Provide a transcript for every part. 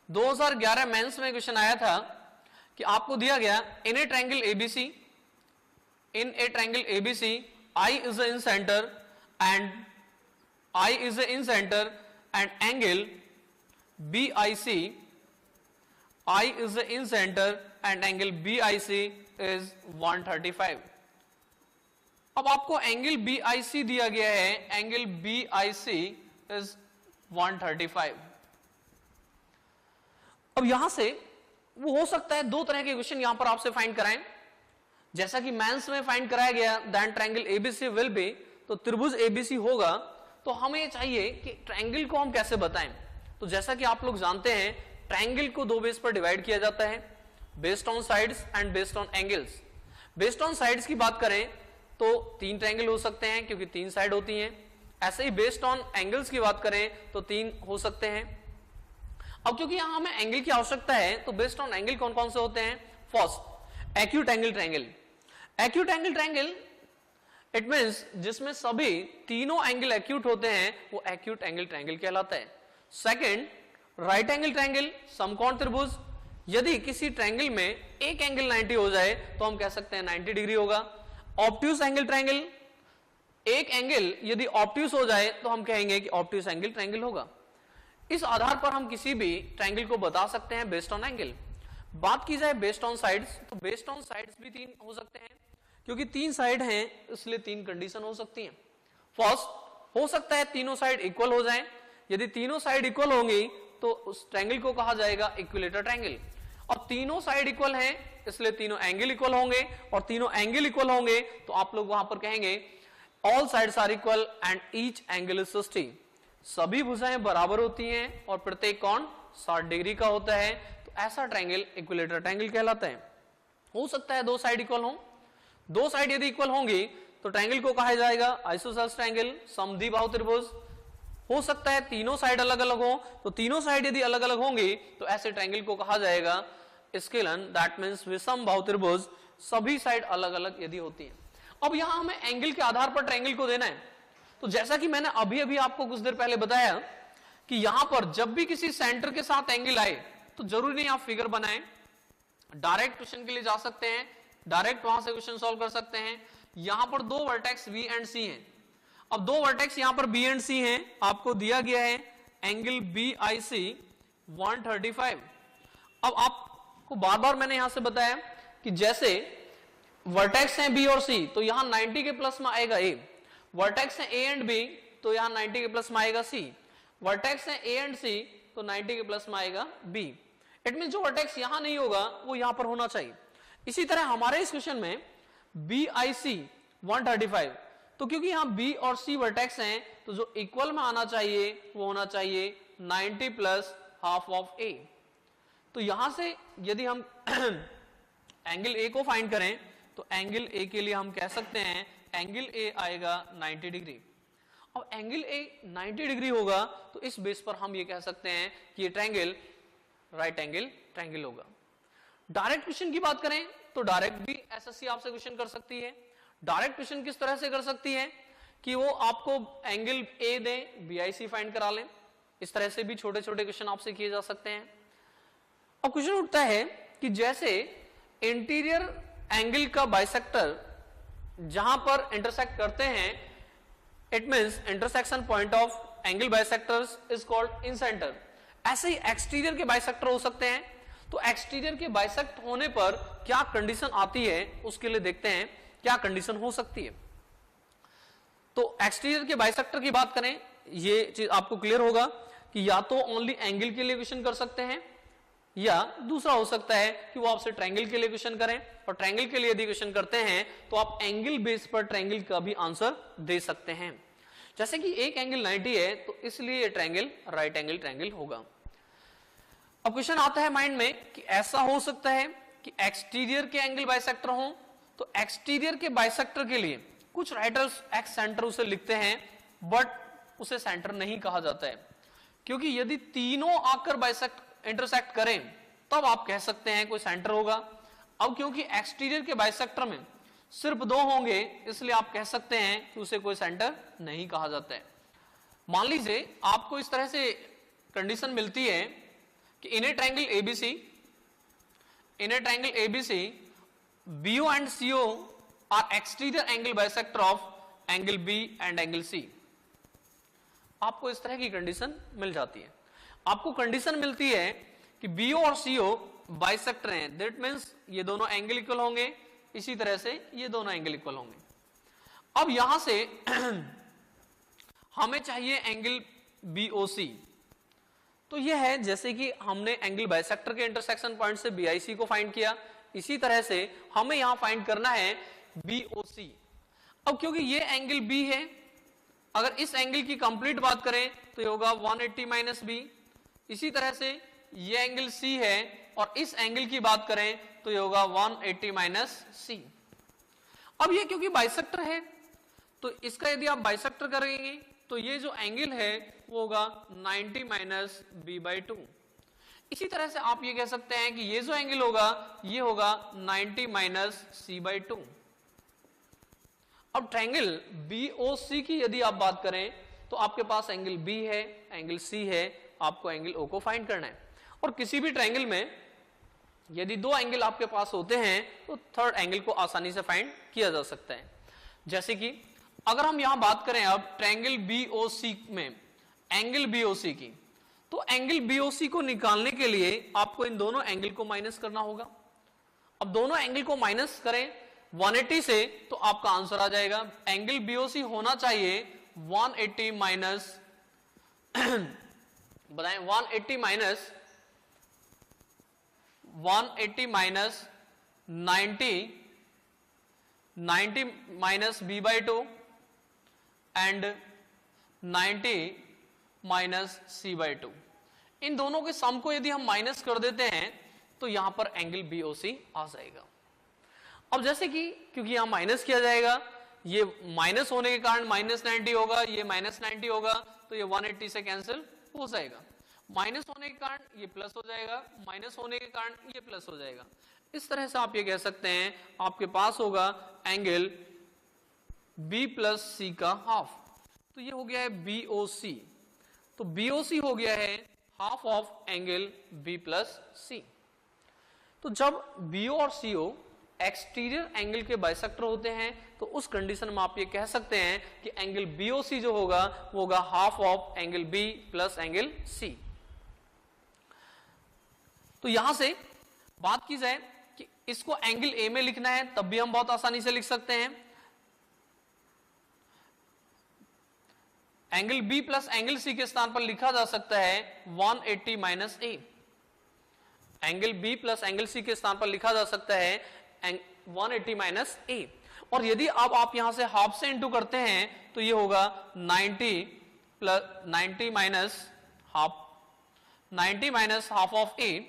2011 mains में question आया था कि आपको दिया गया in a triangle ABC I is incentre and angle BIC I is in center and angle BIC is 135. अब आपको एंगल BIC दिया गया है, एंगल BIC is 135. अब यहां से वो हो सकता है दो तरह के क्वेश्चन यहां पर आपसे फाइंड कराएं, जैसा कि मेंस में फाइंड कराया गया that triangle ABC will be, तो त्रिभुज ABC होगा, तो हमें चाहिए कि ट्रायंगल को हम कैसे बताएं। तो जैसा कि आप लोग जानते हैं ट्रायंगल को दो बेस पर डिवाइड किया जाता है, based on sides and based on angles. Based on sides की बात करें तो 3 ट्रायंगल हो सकते हैं क्योंकि 3 साइड होती हैं, ऐसे ही बेस्ड ऑन एंगल्स की बात करें तो 3 हो सकते हैं। अब क्योंकि यहां हमें एंगल की आवश्यकता है तो बेस्ड ऑन एंगल कौन कौन से होते हैं। First acute angle triangle. Acute angle triangle it means जिसमें सभी तीनों एंगल एक्यूट होते हैं वो एक्यूट एंगल ट्रायंगल कहलाता है। सेकंड राइट एंगल ट्रायंगल, समकोण त्रिभुज। यदि किसी ट्रायंगल में एक एंगल 90 हो जाए तो हम कह सकते हैं 90 डिग्री होगा। ऑब्ट्यूज एंगल ट्रायंगल, एक एंगल यदि ऑब्ट्यूज हो जाए तो हम कहेंगे कि ऑब्ट्यूज एंगल ट्रायंगल होगा। इस आधार पर हम किसी भी ट्रायंगल को बता सकते हैं बेस्ड ऑन एंगल। बात की जाए बेस्ड ऑन साइड्स, तो बेस्ड ऑन साइड्स भी 3 हो सकते हैं, क्योंकि 3 साइड हैं इसलिए 3 कंडीशन हो सकती हैं। फर्स्ट हो सकता है तीनों साइड इक्वल हो जाएं, यदि तीनों साइड इक्वल होंगी तो उस ट्रायंगल को कहा जाएगा इक्विलेटरल ट्रायंगल। और तीनों साइड इक्वल हैं इसलिए तीनों एंगल इक्वल होंगे, और तीनों एंगल इक्वल होंगे तो आप लोग वहां पर कहेंगे all sides are equal and each angle is 60। सभी भुजाएं बराबर होती हैं और प्रत्येक कोण 60 डिग्री का होता है, तो ऐसा ट्रायंगल इक्विलेटरल ट्रायंगल कहलाता है। हो सकता है 2 साइड इक्वल हो, 2 साइड यदि इक्वल होंगी तो ट्रायंगल को कहा जाएगा आइसोसेलेस ट्रायंगल, समद्विबाहु त्रिभुज। हो सकता है तीनों साइड अलग अलग हो, तो तीनों साइड यदि अलग अलग होंगी तो ऐसे ट्रायंगल को कहा जाएगा स्केलन, दैट मींस विषमबाहु त्रिभुज, सभी साइड अलग अलग यदि होती है। अब यहां हमें एंगल के आधार पर ट्रायंगल को देना है, तो जैसा कि मैंने अभी अभी आपको कुछ देर पहले बताया कि यहां पर जब भी किसी सेंटर के साथ एंगल आए तो जरूरी नहीं आप फिगर बनाएं, डायरेक्ट क्वेश्चन के लिए जा सकते हैं, डायरेक्ट वहां से क्वेश्चन सॉल्व कर सकते हैं। यहां पर 2 वर्टेक्स V एंड C हैं। अब 2 वर्टेक्स यहां पर B एंड C हैं, आपको दिया गया है एंगल BIC 135। अब आपको बार बार मैंने यहां से बताया कि जैसे वर्टेक्स हैं B और C तो यहां 90 के प्लस में आएगा A, वर्टेक्स हैं A एंड B तो यहां 90 के प्लस में आएगा C, वर्टेक्स हैं A एंड C तो 90 के प्लस में आएगा B। इट मीन जो वर्टेक्स यहां नहीं होगा वो यहां पर होना चाहिए। इसी तरह हमारे इस क्वेश्चन में BIC 135, तो क्योंकि यहां B और C वर्टेक्स हैं तो जो इक्वल में आना चाहिए वो होना चाहिए 90 प्लस हाफ ऑफ A। तो यहां से यदि हम एंगल A को फाइंड करें तो एंगल A के लिए हम कह सकते हैं एंगल A आएगा 90 डिग्री। अब एंगल A 90 डिग्री होगा तो इस बेस पर हम ये कह सकते हैं कि ये ट्रायंगल राइट एंगल ट्रायंगल होगा। डायरेक्ट क्वेश्चन की बात करें तो डायरेक्ट भी एसएससी आपसे क्वेश्चन कर सकती है। डायरेक्ट क्वेश्चन किस तरह से कर सकती है कि वो आपको angle A they, BIC find करा लें। इस तरह से भी छोटे छोटे क्वेश्चन आपसे किए जा सकते हैं। अब क्वेश्चन उठता है कि जैसे इंटीरियर एंगल का बाइसेक्टर जहां पर इंटरसेक्ट करते हैं, it means intersection point of angle bisectors is called incentre. ऐसे ही एक्सटीरियर के बाइसेक्टर हो सकते हैं। तो एक्सटीरियर के बाइसेक्ट होने पर क्या कंडीशन आती है उसके लिए देखते हैं क्या कंडीशन हो सकती है। तो एक्सटीरियर के बाइसेक्टर की बात करें, ये चीज आपको क्लियर होगा कि या तो ओनली एंगल के लिए क्वेश्चन कर सकते हैं या दूसरा हो सकता है कि वो आपसे ट्रायंगल के लिए क्वेश्चन करें, और ट्रायंगल के लिए यदि क्वेश्चन करते हैं तो आप एंगल बेस पर ट्रायंगल का भी आंसर दे सकते हैं। जैसे कि एक एंगल 90 है तो इसलिए ये ट्रायंगल राइट एंगल ट्रायंगल होगा। अब क्वेश्चन आता है माइंड में कि ऐसा हो सकता है कि एक्सटीरियर के एंगल बाइसेक्टर हो, तो एक्सटीरियर के बाइसेक्टर के लिए कुछ राइटर्स एक्स सेंटर उसे लिखते हैं बट उसे सेंटर नहीं कहा जाता है, क्योंकि यदि तीनों आकर बाइसेक्ट इंटरसेक्ट करें तब आप कह सकते हैं कोई सेंटर होगा। अब क्योंकि एक्सटीरियर के बाइसेक्टर में सिर्फ 2 होंगे इसलिए आप कह सकते हैं कि उसे कोई सेंटर नहीं कहा जाता है। मान लीजिए आपको इस तरह से कंडीशन मिलती है कि in a triangle ABC BO and CO are exterior angle bisector of angle B and angle C. आपको इस तरह की कंडीशन मिल जाती है। आपको कंडीशन मिलती है कि BO और CO बाइसेक्टर हैं, दैट मींस ये दोनों एंगल इक्वल होंगे, इसी तरह से ये दोनों एंगल इक्वल होंगे। अब यहां से हमें चाहिए एंगल BOC। तो ये है जैसे कि हमने एंगल बाइसेक्टर के इंटरसेक्शन पॉइंट से BIC को फाइंड किया, इसी तरह से हमें यहां फाइंड करना है BOC। अब क्योंकि ये एंगल B है, अगर इस एंगल की कंप्लीट बात करें तो ये होगा 180 माइनस बी। इसी तरह से ये एंगल C है और इस एंगल की बात करें तो ये होगा 180 माइनस सी। अब ये क्योंकि बाइसेक्टर है तो इसका यदि आप बाइसेक्टर करेंगे तो ये जो एंगल है वो होगा 90 माइनस b/2। इसी तरह से आप ये कह सकते हैं कि ये जो एंगल होगा ये होगा 90 माइनस c/2। अब ट्रायंगल BOC की यदि आप बात करें तो आपके पास एंगल B है, एंगल C है, आपको एंगल O को फाइंड करना है। और किसी भी ट्रायंगल में यदि दो एंगल आपके पास होते हैं तो थर्ड एंगल को आसानी से फाइंड किया जा सकता है। जैसे कि अगर हम यहां बात करें अब ट्रायंगल BOC में एंगल BOC की, तो एंगल BOC को निकालने के लिए आपको इन दोनों एंगल को माइनस करना होगा। अब दोनों एंगल को माइनस करें 180 से तो आपका आंसर आ जाएगा। एंगल BOC होना चाहिए 180 माइनस बताएं 180 minus 90 minus b/2 and 90 minus c/2। इन दोनों के सम को यदि हम माइनस कर देते हैं तो यहां पर एंगल BOC आ जाएगा। अब जैसे कि क्योंकि यहां माइनस किया जाएगा, ये माइनस होने के कारण माइनस 90 होगा, ये माइनस 90 होगा तो ये 180 से कैंसिल हो जाएगा। माइनस होने के कारण ये प्लस हो जाएगा, माइनस होने के कारण ये प्लस हो जाएगा। इस तरह से आप ये कह सकते हैं आपके पास होगा एंगल B प्लस C का हाफ। तो ये हो गया है BOC। तो BOC हो गया है half of angle B plus C। तो जब BO और CO एक्सटीरियर एंगल के बाइसेक्टर होते हैं तो उस कंडीशन में आप ये कह सकते हैं कि एंगल BOC जो होगा वो होगा half of angle B plus angle C। तो यहां से बात की जाए कि इसको एंगल A में लिखना है तब भी हम बहुत आसानी से लिख सकते हैं। Angle B plus angle C के स्थान पर लिखा जा सकता है 180 minus A। Angle B plus angle C के स्थान पर लिखा जा सकता है 180 माइनस A। और यदि अब आप यहां से हाफ से इंटू करते हैं तो ये होगा 90 माइनस हाफ ऑफ A।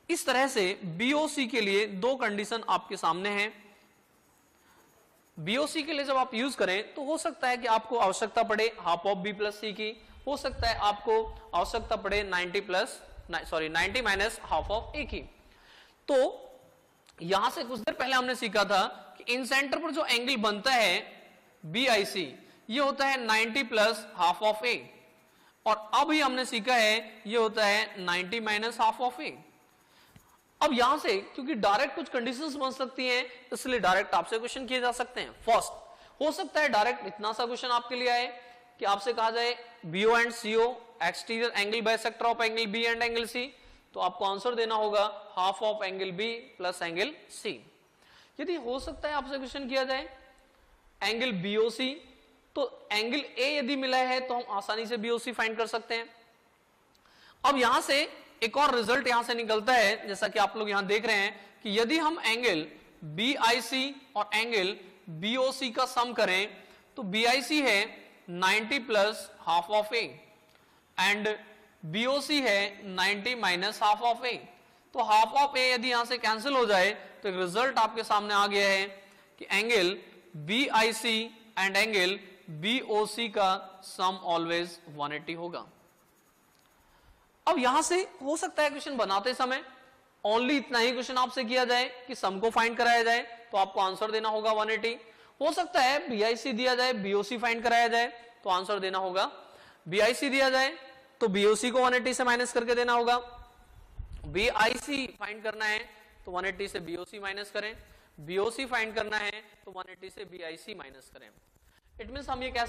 इस तरह से BOC के लिए दो कंडीशन आपके सामने हैं। BOC के लिए जब आप यूज करें तो हो सकता है कि आपको आवश्यकता पड़े half of B plus C की, हो सकता है आपको आवश्यकता पड़े 90 माइनस हाफ ऑफ A की। तो यहां से कुछ देर पहले हमने सीखा था कि इन सेंटर पर जो एंगल बनता है BIC ये होता है 90 प्लस हाफ ऑफ A, और अब ही हमने सीखा है ये होता है 90 माइनस हाफ ऑफ A। अब यहां से क्योंकि डायरेक्ट कुछ कंडीशंस बन सकती हैं इसलिए डायरेक्ट आपसे क्वेश्चन किए जा सकते हैं। फर्स्ट, हो सकता है डायरेक्ट इतना सा क्वेश्चन आपके लिए आए कि आपसे कहा जाए BO and CO exterior angle bisector of angle B and angle C, तो आपको आंसर देना होगा half of angle B plus angle C। यदि हो सकता है आपसे क्वेश्चन किया जाए एंगल BOC, तो एंगल A यदि मिला है तो हम आसानी से BOC फाइंड कर सकते हैं। अब यहां से एक और रिजल्ट यहां से निकलता है, जैसा कि आप लोग यहां देख रहे हैं कि यदि हम एंगल BIC और एंगल BOC का सम करें तो BIC है 90 plus half of A and BOC है 90 माइनस हाफ ऑफ A। तो हाफ ऑफ A यदि यहां से कैंसिल हो जाए तो एक रिजल्ट आपके सामने आ गया है कि angle BIC and angle BOC का सम ऑलवेज 180 होगा। अब यहां से हो सकता है क्वेश्चन बनाते समय ओनली इतना ही क्वेश्चन आपसे किया जाए कि सम को फाइंड कराया जाए तो आपको आंसर देना होगा 180। हो सकता है BIC दिया जाए BOC फाइंड कराया जाए तो आंसर देना होगा BIC दिया जाए तो BOC को 180 से माइनस करके देना होगा। BIC फाइंड करना है तो 180 से BOC माइनस करें, BOC फाइंड करना है तो 180 से BIC माइनस करें। इट मींस हम ये कह